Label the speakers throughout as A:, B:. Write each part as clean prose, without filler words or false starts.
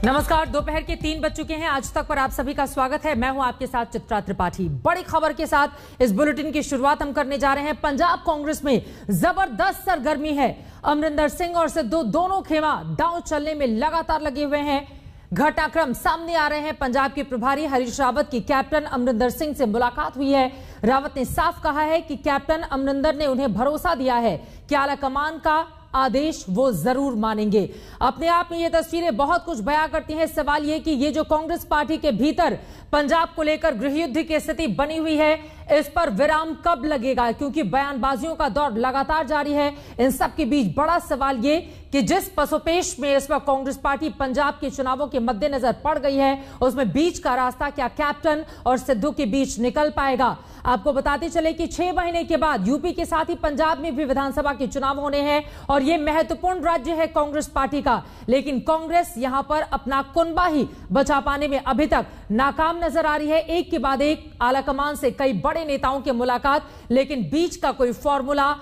A: नमस्कार, दोपहर के 3 बज चुके हैं। आज तक पर आप सभी का स्वागत है। मैं हूं आपके साथ चित्रा त्रिपाठी। बड़ी खबर के साथ इस बुलेटिन की शुरुआत हम करने जा रहे हैं। पंजाब कांग्रेस में जबरदस्त सरगर्मी है। अमरिंदर सिंह और सिद्धू दोनों खेमा दांव चलने में लगातार लगे हुए हैं। घटनाक्रम सामने आ रहे हैं। पंजाब के प्रभारी हरीश रावत की कैप्टन अमरिंदर सिंह से मुलाकात हुई है। रावत ने साफ कहा है कि कैप्टन अमरिंदर ने उन्हें भरोसा दिया है कि आला कमान का आदेश वो जरूर मानेंगे। अपने आप में ये तस्वीरें बहुत कुछ बयां करती हैं। सवाल ये कि ये जो कांग्रेस पार्टी के भीतर पंजाब को लेकर गृहयुद्ध की स्थिति बनी हुई है, इस पर विराम कब लगेगा? क्योंकि बयानबाजियों का दौर लगातार जारी है। इन सब के बीच बड़ा सवाल ये कि जिस पसोपेश में इस वक्त कांग्रेस पार्टी पंजाब के चुनावों के मद्देनजर पड़ गई है, उसमें बीच का रास्ता क्या कैप्टन और सिद्धू के बीच निकल पाएगा? आपको बताते चले कि 6 महीने के बाद यूपी के साथ ही पंजाब में भी विधानसभा के चुनाव होने हैं और यह महत्वपूर्ण राज्य है कांग्रेस पार्टी का। लेकिन कांग्रेस यहां पर अपना कुनबा ही बचा पाने में अभी तक नाकाम नजर आ रही है। एक के बाद एक आलाकमान से कई बड़े नेताओं की मुलाकात, लेकिन बीच का कोई फॉर्मूला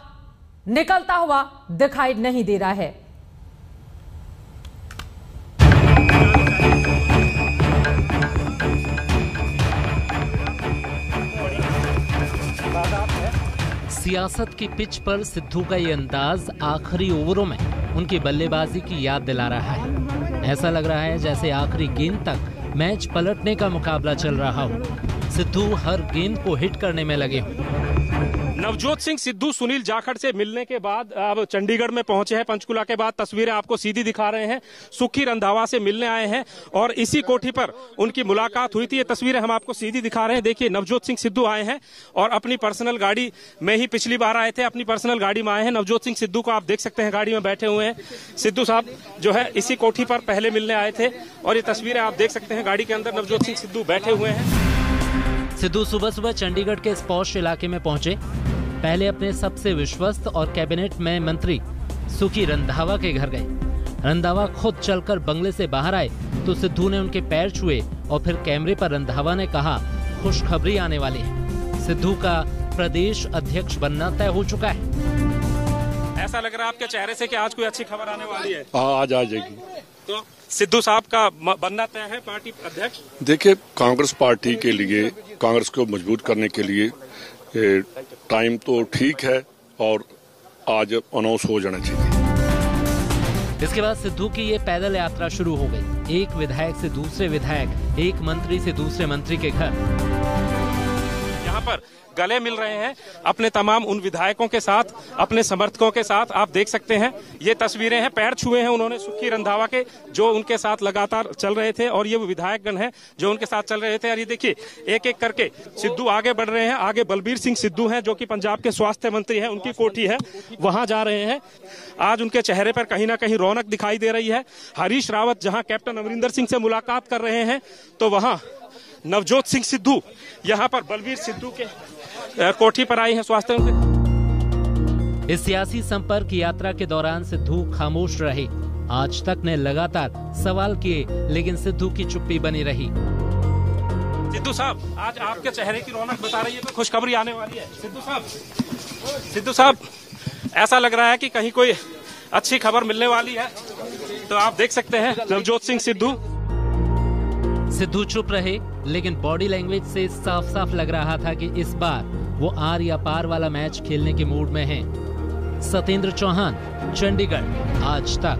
A: निकलता हुआ दिखाई नहीं दे रहा है।
B: सियासत की पिच पर सिद्धू का ये अंदाज आखिरी ओवरों में उनकी बल्लेबाजी की याद दिला रहा है। ऐसा लग रहा है जैसे आखिरी गेंद तक मैच पलटने का मुकाबला चल रहा हो। सिद्धू हर गेंद को हिट करने में लगे हों।
C: नवजोत सिंह सिद्धू सुनील जाखड़ से मिलने के बाद अब चंडीगढ़ में पहुंचे हैं। पंचकुला के बाद तस्वीरें आपको सीधी दिखा रहे हैं। सुखी रंधावा से मिलने आए हैं और इसी कोठी पर उनकी मुलाकात हुई थी। ये तस्वीरें हम आपको सीधी दिखा रहे हैं। देखिए, नवजोत सिंह सिद्धू आए हैं और अपनी पर्सनल गाड़ी में ही पिछली बार आए थे, अपनी पर्सनल गाड़ी में आए हैं। नवजोत सिंह सिद्धू को आप देख सकते हैं, गाड़ी में बैठे हुए हैं। सिद्धू साहब जो है इसी कोठी पर पहले मिलने आए थे और ये तस्वीरें आप देख सकते हैं, गाड़ी के अंदर नवजोत सिंह सिद्धू बैठे हुए हैं।
B: सिद्धू सुबह सुबह चंडीगढ़ के इस पॉश इलाके में पहुंचे। पहले अपने सबसे विश्वस्त और कैबिनेट में मंत्री सुखी रंधावा के घर गए। रंधावा खुद चलकर बंगले से बाहर आए तो सिद्धू ने उनके पैर छुए और फिर कैमरे पर रंधावा ने कहा, खुशखबरी आने वाली है। सिद्धू का प्रदेश अध्यक्ष बनना तय हो चुका है।
C: ऐसा लग रहा है आपके चेहरे से कि आज कोई अच्छी खबर आने वाली है।
D: आज आ जाएगी।
C: तो सिद्धू साहब का बनना तय है पार्टी अध्यक्ष।
D: देखिए, कांग्रेस पार्टी के लिए, कांग्रेस को मजबूत करने के लिए टाइम तो ठीक है और आज अनाउंस हो जाना चाहिए।
B: इसके बाद सिद्धू की ये पैदल यात्रा शुरू हो गई। एक विधायक से दूसरे विधायक, एक मंत्री से दूसरे मंत्री के घर।
C: यहाँ पर गले मिल रहे हैं अपने तमाम उन विधायकों के साथ, अपने समर्थकों के साथ। आप देख सकते हैं ये तस्वीरें हैं, पैर छुए हैं उन्होंने सुखी रंधावा के, जो उनके साथ लगातार चल रहे थे, और ये वो विधायकगण हैं जो उनके साथ चल रहे थे। और ये देखिए, एक एक करके सिद्धू आगे बढ़ रहे हैं। आगे बलबीर सिंह सिद्धू हैं जो कि पंजाब के स्वास्थ्य मंत्री हैं, उनकी कोठी है, वहां जा रहे हैं। आज उनके चेहरे पर कहीं ना कहीं रौनक दिखाई दे रही है। हरीश रावत जहां कैप्टन अमरिंदर सिंह से मुलाकात कर रहे हैं, तो वहां नवजोत सिंह सिद्धू यहाँ पर बलबीर सिद्धू के कोठी पर आए हैं स्वास्थ्य मंत्री।
B: इस सियासी संपर्क यात्रा के दौरान सिद्धू खामोश रहे। आज तक ने लगातार सवाल किए, लेकिन सिद्धू की चुप्पी बनी रही।
C: सिद्धू साहब, आज आपके चेहरे की रौनक बता रही है कि खुशखबरी आने वाली है। सिद्धू साहब, ऐसा लग रहा है कि कहीं कोई अच्छी खबर मिलने वाली है। तो आप देख सकते हैं नवजोत सिंह सिद्धू।
B: सिद्धू चुप रहे, लेकिन बॉडी लैंग्वेज से साफ साफ लग रहा था कि इस बार वो आर या पार वाला मैच खेलने के मूड में हैं। सत्येंद्र चौहान, चंडीगढ़, आज तक।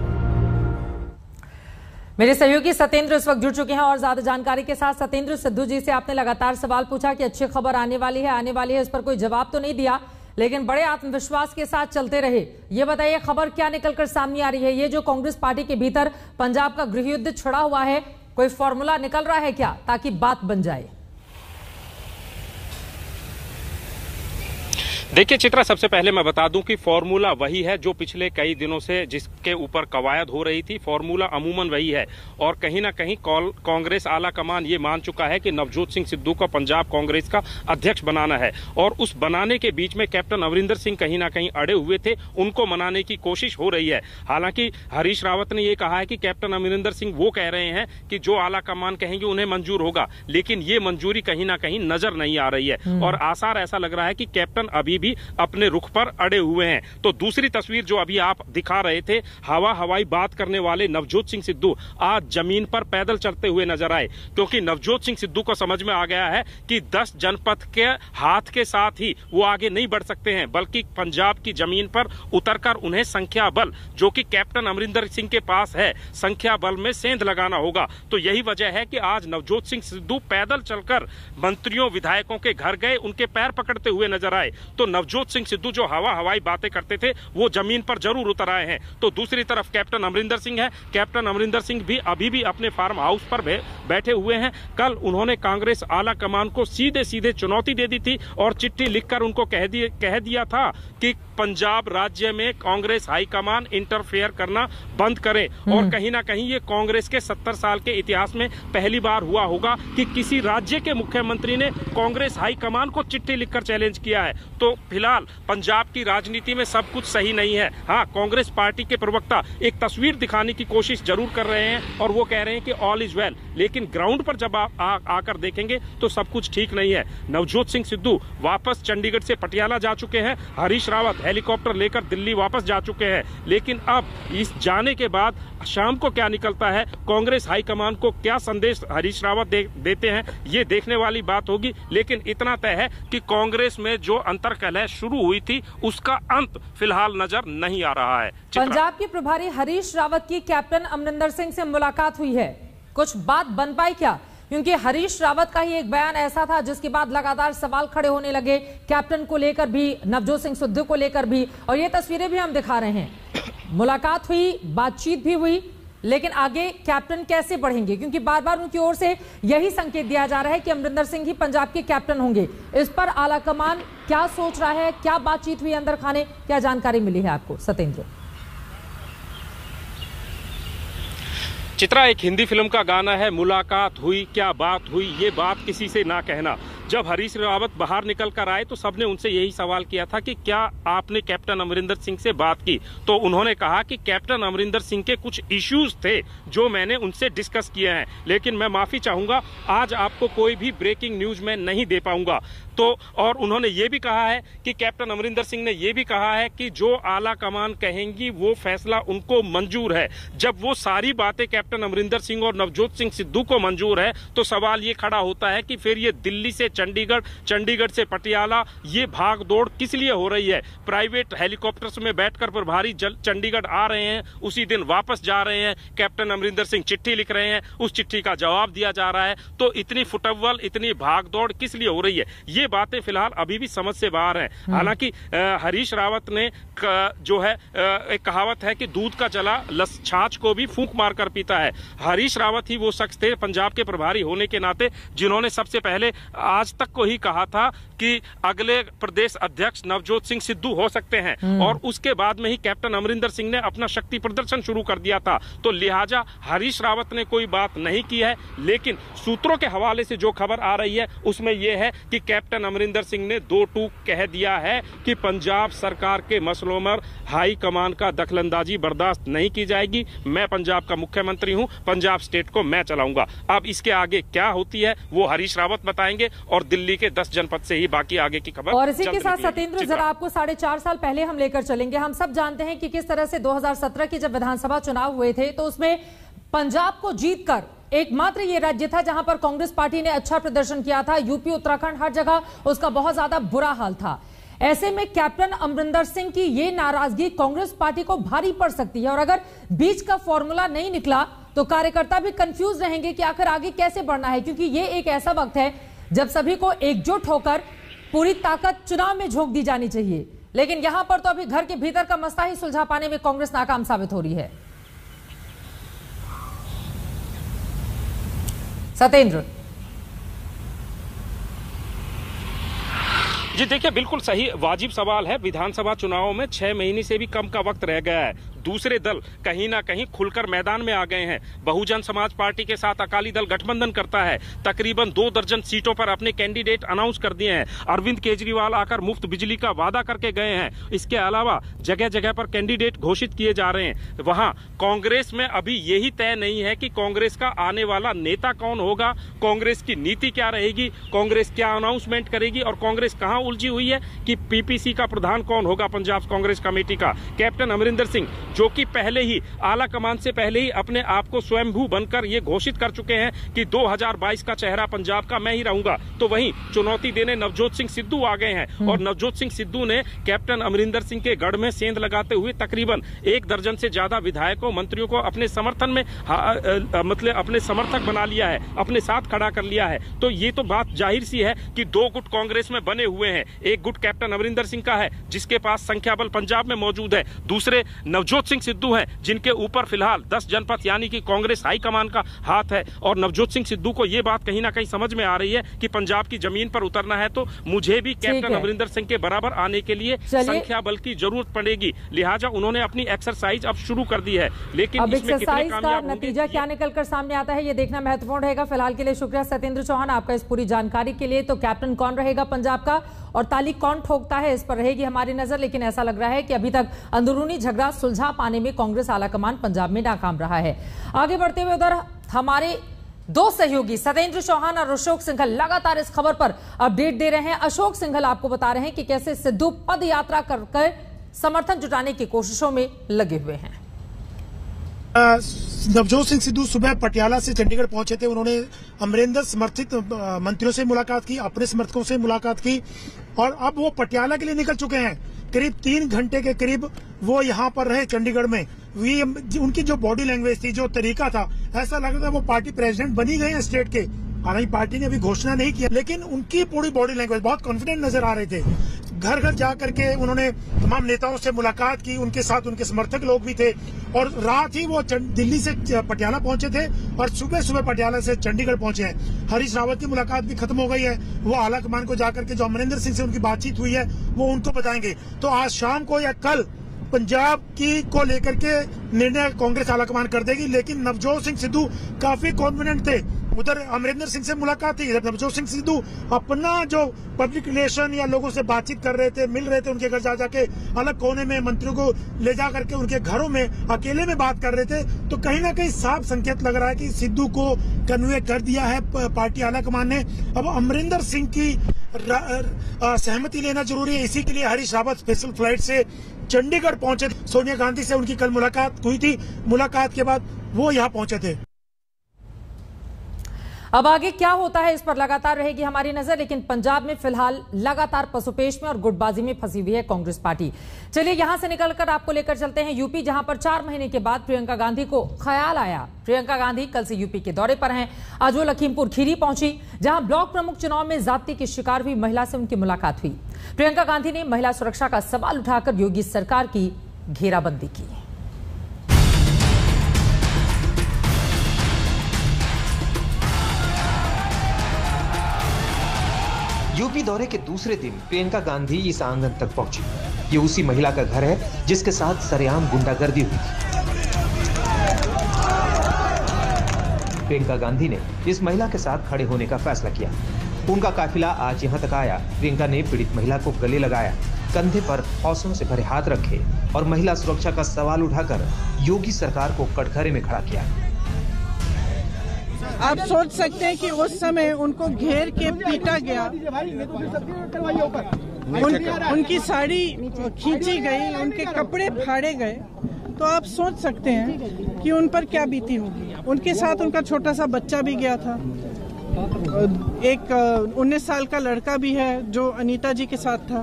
A: मेरे सहयोगी सत्येंद्र इस वक्त जुड़ चुके हैं और ज्यादा जानकारी के साथ। सत्येंद्र, सिद्धू जी से आपने लगातार सवाल पूछा कि अच्छी खबर आने वाली है, इस पर कोई जवाब तो नहीं दिया, लेकिन बड़े आत्मविश्वास के साथ चलते रहे। ये बताइए, खबर क्या निकलकर सामने आ रही है? ये जो कांग्रेस पार्टी के भीतर पंजाब का गृहयुद्ध छिड़ा हुआ है, कोई फॉर्मूला निकल रहा है क्या ताकि बात बन जाए?
C: देखिए चित्रा, सबसे पहले मैं बता दूं कि फॉर्मूला वही है जो पिछले कई दिनों से जिसके ऊपर कवायद हो रही थी। फॉर्मूला अमूमन वही है और कहीं ना कहीं कांग्रेस आला कमान ये मान चुका है कि नवजोत सिंह सिद्धू को पंजाब कांग्रेस का अध्यक्ष बनाना है, और उस बनाने के बीच में कैप्टन अमरिंदर सिंह कहीं ना कहीं अड़े हुए थे, उनको मनाने की कोशिश हो रही है। हालांकि हरीश रावत ने यह कहा है कि कैप्टन अमरिंदर सिंह वो कह रहे हैं कि जो आला कमान कहेंगे उन्हें मंजूर होगा, लेकिन ये मंजूरी कहीं ना कहीं नजर नहीं आ रही है और आसार ऐसा लग रहा है कि कैप्टन अभी भी अपने रुख पर अड़े हुए हैं। तो दूसरी तस्वीर जो अभी आप दिखा रहे थे, हवाई बात करने वाले नवजोत सिंह सिद्धू आज जमीन पर पैदल चलते हुए नजर आए, क्योंकि नवजोत सिंह सिद्धू को समझ में आ गया है कि 10 जनपद के हाथ के साथ ही वो आगे नहीं बढ़ सकते हैं, बल्कि पंजाब की जमीन पर उतरकर उन्हें संख्या बल, जो कि कैप्टन अमरिंदर सिंह के पास है, संख्या बल में सेंध लगाना होगा। तो यही वजह है कि आज नवजोत सिंह सिद्धू पैदल चलकर मंत्रियों विधायकों के घर गए, उनके पैर पकड़ते हुए नजर आए। तो नवजोत सिंह सिद्धू जो हवाई बातें करते थे वो जमीन पर जरूर उतर आए हैं। तो दूसरी तरफ कैप्टन अमरिंदर सिंह है, कैप्टन अमरिंदर सिंह भी अभी भी अपने फार्म हाउस पर बैठे हुए हैं। कल उन्होंने कांग्रेस आला कमान को सीधे चुनौती दे दी थी और चिट्ठी लिखकर उनको कह दिया था कि पंजाब राज्य में कांग्रेस हाईकमान इंटरफेयर करना बंद करे। और कहीं ना कहीं ये कांग्रेस के 70 साल के इतिहास में पहली बार हुआ होगा कि किसी राज्य के मुख्यमंत्री ने कांग्रेस हाईकमान को चिट्ठी लिखकर चैलेंज किया है। तो फिलहाल पंजाब की राजनीति में सब कुछ सही नहीं है। हाँ, कांग्रेस पार्टी के प्रवक्ता एक तस्वीर दिखाने की कोशिश जरूर कर रहे हैं और वो कह रहे हैं कि ऑल इज वेल, लेकिन ग्राउंड पर जब आप आकर देखेंगे तो सब कुछ ठीक नहीं है। नवजोत सिंह सिद्धू वापस चंडीगढ़ से पटियाला जा चुके हैं, हरीश रावत हेलीकॉप्टर लेकर दिल्ली वापस जा चुके हैं। लेकिन अब इस जाने के बाद शाम को क्या निकलता है, कांग्रेस हाईकमान को क्या संदेश हरीश रावत देते हैं, ये देखने वाली बात होगी। लेकिन इतना तय है कि कांग्रेस में जो अंतर्कलह शुरू हुई थी उसका अंत फिलहाल नजर नहीं आ रहा है।
A: पंजाब के प्रभारी हरीश रावत की कैप्टन अमरिंदर सिंह से मुलाकात हुई है, कुछ बात बन पाई क्या? क्योंकि हरीश रावत का ही एक बयान ऐसा था जिसके बाद लगातार सवाल खड़े होने लगे, कैप्टन को लेकर भी, नवजोत सिंह सिद्धू को लेकर भी, और ये तस्वीरें भी हम दिखा रहे हैं। मुलाकात हुई, बातचीत भी हुई, लेकिन आगे कैप्टन कैसे बढ़ेंगे, क्योंकि बार बार उनकी ओर से यही संकेत दिया जा रहा है कि अमरिंदर सिंह ही पंजाब के कैप्टन होंगे। इस पर आलाकमान क्या सोच रहा है, क्या बातचीत हुई अंदर खाने, क्या जानकारी मिली है आपको सतेंद्र?
C: चित्रा, एक हिंदी फिल्म का गाना है, मुलाकात हुई क्या बात हुई, ये बात किसी से ना कहना। जब हरीश रावत बाहर निकल कर आए तो सबने उनसे यही सवाल किया था कि क्या आपने कैप्टन अमरिंदर सिंह से बात की? तो उन्होंने कहा कि कैप्टन अमरिंदर सिंह के कुछ इश्यूज थे जो मैंने उनसे डिस्कस किए हैं, लेकिन मैं माफी चाहूंगा, आज आपको कोई भी ब्रेकिंग न्यूज मैं नहीं दे पाऊंगा। तो और उन्होंने ये भी कहा है कि कैप्टन अमरिंदर सिंह ने ये भी कहा है कि जो आला कमान कहेंगी वो फैसला उनको मंजूर है। जब वो सारी बातें कैप्टन अमरिंदर सिंह और नवजोत सिंह सिद्धू को मंजूर है तो सवाल ये खड़ा होता है कि फिर ये दिल्ली से चंडीगढ़, चंडीगढ़ से पटियाला, ये भाग दौड़ किस लिए हो रही है? प्राइवेट हेलीकॉप्टर्स में बैठकर प्रभारी चंडीगढ़ आ रहे हैं, उसी दिन वापस जा रहे हैं, कैप्टन अमरिंदर सिंह चिट्ठी लिख रहे हैं, उस चिट्ठी का जवाब दिया जा रहा है। तो इतनी फुटअव्वल, इतनी भाग दौड़ किस लिए हो रही है? ये बातें फिलहाल अभी भी समझ से बाहर हैं। हालांकि हरीश रावत ने जो है एक कहावत है कि दूध का जला छाछ को भी फूंक मारकर पीता है। हरीश रावत ही वो शख्स थे पंजाब के प्रभारी होने के नाते जिन्होंने सबसे पहले आज तक को ही कहा था कि अगले प्रदेश अध्यक्ष नवजोत सिंह सिद्धू हो सकते हैं, और उसके बाद में ही कैप्टन अमरिंदर सिंह ने अपना शक्ति प्रदर्शन शुरू कर दिया था। तो लिहाजा हरीश रावत ने कोई बात नहीं की है, लेकिन सूत्रों के हवाले से जो खबर आ रही है उसमें यह है कि कैप्टन अमरिंदर सिंह ने दो टूक कह दिया है कि पंजाब सरकार के मसलों में हाई कमान का दखलंदाजी बर्दाश्त नहीं की जाएगी। मैं पंजाब का मुख्यमंत्री हूं, पंजाब स्टेट को मैं चलाऊंगा। अब इसके आगे क्या होती है वो हरीश रावत बताएंगे, और दिल्ली के 10 जनपद से ही बाकी आगे की खबर।
A: और इसी के साथ सतेंद्र, जरा आपको 4.5 साल पहले हम लेकर चलेंगे। हम सब जानते हैं कि किस तरह से 2017 के जब विधानसभा चुनाव हुए थे तो उसमें पंजाब को जीतकर एकमात्र ये राज्य था जहां पर कांग्रेस पार्टी ने अच्छा प्रदर्शन किया था। यूपी, उत्तराखंड, हर जगह उसका बहुत ज्यादा बुरा हाल था। ऐसे में कैप्टन अमरिंदर सिंह की ये नाराजगी कांग्रेस पार्टी को भारी पड़ सकती है, और अगर बीच का फॉर्मूला नहीं निकला तो कार्यकर्ता भी कंफ्यूज रहेंगे कि आखिर आगे कैसे बढ़ना है, क्योंकि ये एक ऐसा वक्त है जब सभी को एकजुट होकर पूरी ताकत चुनाव में झोंक दी जानी चाहिए। लेकिन यहां पर तो अभी घर के भीतर का मसला ही सुलझा पाने में कांग्रेस नाकाम साबित हो रही है। सतेंद्र
C: जी देखिए, बिल्कुल सही वाजिब सवाल है। विधानसभा चुनावों में 6 महीने से भी कम का वक्त रह गया है। दूसरे दल कहीं ना कहीं खुलकर मैदान में आ गए हैं। बहुजन समाज पार्टी के साथ अकाली दल गठबंधन करता है, तकरीबन 2 दर्जन सीटों पर अपने कैंडिडेट अनाउंस कर दिए हैं। अरविंद केजरीवाल आकर मुफ्त बिजली का वादा करके गए हैं। इसके अलावा जगह जगह पर कैंडिडेट घोषित किए जा रहे हैं। वहां कांग्रेस में अभी यही तय नहीं है कि कांग्रेस का आने वाला नेता कौन होगा, कांग्रेस की नीति क्या रहेगी, कांग्रेस क्या अनाउंसमेंट करेगी और कांग्रेस कहां उलझी हुई है कि पीपीसी का प्रधान कौन होगा पंजाब कांग्रेस कमेटी का। कैप्टन अमरिंदर सिंह जो कि पहले ही आला कमान से पहले ही अपने आप को स्वयंभू बनकर ये घोषित कर चुके हैं कि 2022 का चेहरा पंजाब का मैं ही रहूंगा, तो वहीं चुनौती देने नवजोत सिंह सिद्धू आ गए हैं। और नवजोत सिंह सिद्धू ने कैप्टन अमरिंदर सिंह के गढ़ में सेंध लगाते हुए तकरीबन 1 दर्जन से ज्यादा विधायकों मंत्रियों को अपने समर्थन में मतलब अपने समर्थक बना लिया है, अपने साथ खड़ा कर लिया है। तो ये तो बात जाहिर सी है कि 2 गुट कांग्रेस में बने हुए हैं। एक गुट कैप्टन अमरिंदर सिंह का है जिसके पास संख्या बल पंजाब में मौजूद है, दूसरे नवजोत सिंह सिद्धू हैं जिनके ऊपर फिलहाल 10 जनपद यानी कि कांग्रेस हाईकमान का हाथ है। और नवजोत सिंह सिद्धू को यह बात कहीं ना कहीं समझ में आ रही है कि पंजाब की जमीन पर उतरना है तो मुझे भी कैप्टन अमरिंदर सिंह के बराबर आने के लिए संख्या बल की जरूरत पड़ेगी, लिहाजा उन्होंने अपनी एक्सरसाइज अब शुरू कर दी है। लेकिन
A: अब
C: इसमें कितने
A: एक्सरसाइज का नतीजा क्या निकलकर सामने आता है ये देखना महत्वपूर्ण रहेगा। फिलहाल के लिए शुक्रिया सत्येंद्र चौहान आपका इस पूरी जानकारी के लिए। तो कैप्टन कौन रहेगा पंजाब का और ताली कौन ठोकता है इस पर रहेगी हमारी नजर, लेकिन ऐसा लग रहा है कि अभी तक अंदरूनी झगड़ा सुलझा पाने में कांग्रेस आलाकमान पंजाब में नाकाम रहा है। आगे बढ़ते हुए उधर हमारे 2 सहयोगी सत्येंद्र चौहान और अशोक सिंघल लगातार इस खबर पर अपडेट दे रहे हैं। अशोक सिंघल आपको बता रहे हैं कि कैसे सिद्धू पद यात्रा कर समर्थन जुटाने की कोशिशों में लगे हुए हैं।
E: नवजोत सिंह सिद्धू सुबह पटियाला से चंडीगढ़ पहुंचे थे। उन्होंने अमरिंदर समर्थित मंत्रियों से मुलाकात की, अपने समर्थकों से मुलाकात की और अब वो पटियाला के लिए निकल चुके हैं। करीब 3 घंटे के करीब वो यहाँ पर रहे चंडीगढ़ में। उनकी जो बॉडी लैंग्वेज थी, जो तरीका था, ऐसा लग रहा था वो पार्टी प्रेसिडेंट बनी गए हैं स्टेट के। हालांकि पार्टी ने अभी घोषणा नहीं किया, लेकिन उनकी पूरी बॉडी लैंग्वेज बहुत कॉन्फिडेंट नजर आ रहे थे। घर घर जा करके उन्होंने तमाम नेताओं से मुलाकात की, उनके साथ उनके समर्थक लोग भी थे और रात ही वो दिल्ली से पटियाला पहुंचे थे और सुबह सुबह पटियाला से चंडीगढ़ पहुंचे हैं। हरीश रावत की मुलाकात भी खत्म हो गई है। वो आला कमान को जाकर के जो अमरिंदर सिंह से उनकी बातचीत हुई है वो उनको बताएंगे। तो आज शाम को या कल पंजाब की को लेकर के निर्णय कांग्रेस आलाकमान कर देगी, लेकिन नवजोत सिंह सिद्धू काफी कॉन्फिडेंट थे। उधर अमरिंदर सिंह से मुलाकात थी, इधर नवजोत सिंह सिद्धू अपना जो पब्लिक रिलेशन या लोगों से बातचीत कर रहे थे, मिल रहे थे, उनके घर जा जाके अलग कोने में मंत्रियों को ले जा करके उनके घरों में अकेले में बात कर रहे थे। तो कहीं ना कहीं साफ संकेत लग रहा है कि सिद्धू को कन्वे कर दिया है पार्टी आलाकमान ने। अब अमरिंदर सिंह की सहमति लेना जरूरी है। इसी के लिए हरीश रावत स्पेशल फ्लाइट से चंडीगढ़ पहुंचे। सोनिया गांधी से उनकी कल मुलाकात हुई थी, मुलाकात के बाद वो यहाँ पहुंचे थे।
A: अब आगे क्या होता है इस पर लगातार रहेगी हमारी नजर, लेकिन पंजाब में फिलहाल लगातार पसुपेश में और गुटबाजी में फंसी हुई है कांग्रेस पार्टी। चलिए यहां से निकलकर आपको लेकर चलते हैं यूपी, जहां पर 4 महीने के बाद प्रियंका गांधी को ख्याल आया। प्रियंका गांधी कल से यूपी के दौरे पर हैं। आज वो लखीमपुर खीरी पहुंची, जहां ब्लॉक प्रमुख चुनाव में जाति की शिकार हुई महिला से उनकी मुलाकात हुई। प्रियंका गांधी ने महिला सुरक्षा का सवाल उठाकर योगी सरकार की घेराबंदी की।
F: यूपी दौरे के दूसरे दिन प्रियंका गांधी इस आंगन तक पहुंची। ये उसी महिला का घर है जिसके साथ सरेआम गुंडागर्दी हुई थी। प्रियंका गांधी ने इस महिला के साथ खड़े होने का फैसला किया। उनका काफिला आज यहां तक आया। प्रियंका ने पीड़ित महिला को गले लगाया, कंधे पर हौसलों से भरे हाथ रखे और महिला सुरक्षा का सवाल उठाकर योगी सरकार को कटघरे में खड़ा किया।
G: आप सोच सकते हैं कि उस समय उनको घेर के पीटा गया, उनकी साड़ी खींची गई, उनके कपड़े फाड़े गए, तो आप सोच सकते हैं कि उन पर क्या बीती होगी। उनके साथ उनका छोटा सा बच्चा भी गया था, एक 19 साल का लड़का भी है जो अनीता जी के साथ था,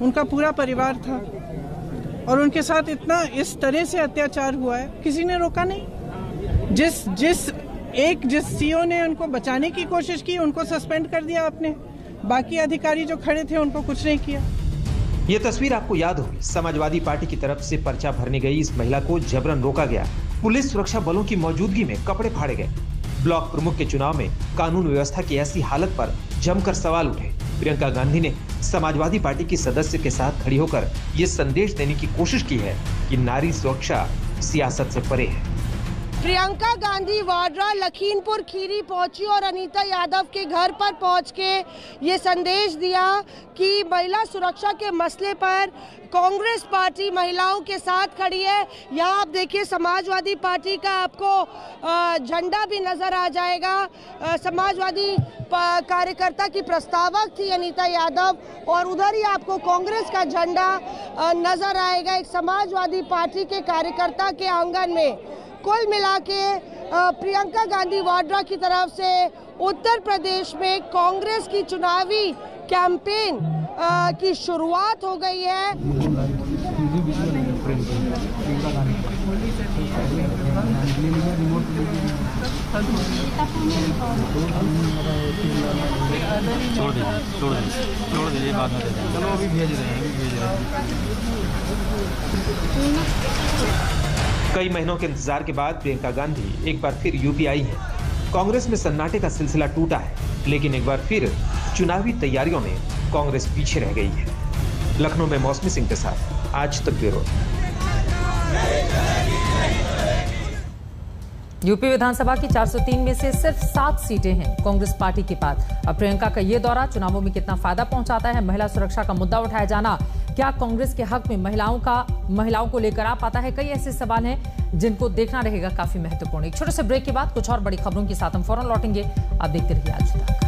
G: उनका पूरा परिवार था और उनके साथ इतना इस तरह से अत्याचार हुआ है, किसी ने रोका नहीं। जिस सीओ ने उनको बचाने की कोशिश की उनको सस्पेंड कर दिया आपने, बाकी अधिकारी जो खड़े थे उनको कुछ नहीं किया।
F: ये तस्वीर आपको याद होगी। समाजवादी पार्टी की तरफ से पर्चा भरने गई इस महिला को जबरन रोका गया। पुलिस सुरक्षा बलों की मौजूदगी में कपड़े फाड़े गए। ब्लॉक प्रमुख के चुनाव में कानून व्यवस्था की ऐसी हालत पर जमकर सवाल उठे। प्रियंका गांधी ने समाजवादी पार्टी की सदस्य के साथ खड़ी होकर ये संदेश देने की कोशिश की है कि नारी सुरक्षा सियासत से परे है।
H: प्रियंका गांधी वाड्रा लखीमपुर खीरी पहुंची और अनीता यादव के घर पर पहुंच के ये संदेश दिया कि महिला सुरक्षा के मसले पर कांग्रेस पार्टी महिलाओं के साथ खड़ी है। यहाँ आप देखिए समाजवादी पार्टी का आपको झंडा भी नजर आ जाएगा। समाजवादी कार्यकर्ता की प्रस्तावक थी अनीता यादव और उधर ही आपको कांग्रेस का झंडा नजर आएगा एक समाजवादी पार्टी के कार्यकर्ता के आंगन में। कुल मिला के प्रियंका गांधी वाड्रा की तरफ से उत्तर प्रदेश में कांग्रेस की चुनावी कैंपेन की शुरुआत हो गई है।
I: छोड़ दीजिए बाद में चलो अभी भेज रहे हैं।
F: कई महीनों के इंतजार के बाद प्रियंका गांधी एक बार फिर यूपी आई है। कांग्रेस में सन्नाटे का सिलसिला टूटा है, लेकिन एक बार फिर चुनावी तैयारियों में कांग्रेस पीछे रह गई है। लखनऊ में मौसमी सिंह के साथ आज तक ब्यूरो।
A: यूपी विधानसभा की 403 में से सिर्फ 7 सीटें हैं कांग्रेस पार्टी के पास। अब प्रियंका का ये दौरा चुनावों में कितना फायदा पहुंचाता है? महिला सुरक्षा का मुद्दा उठाया जाना क्या कांग्रेस के हक में महिलाओं को लेकर आ पाता है? कई ऐसे सवाल हैं जिनको देखना रहेगा काफी महत्वपूर्ण। एक छोटे से ब्रेक के बाद कुछ और बड़ी खबरों के साथ हम फौरन लौटेंगे। आप देखते रहिए आज तक।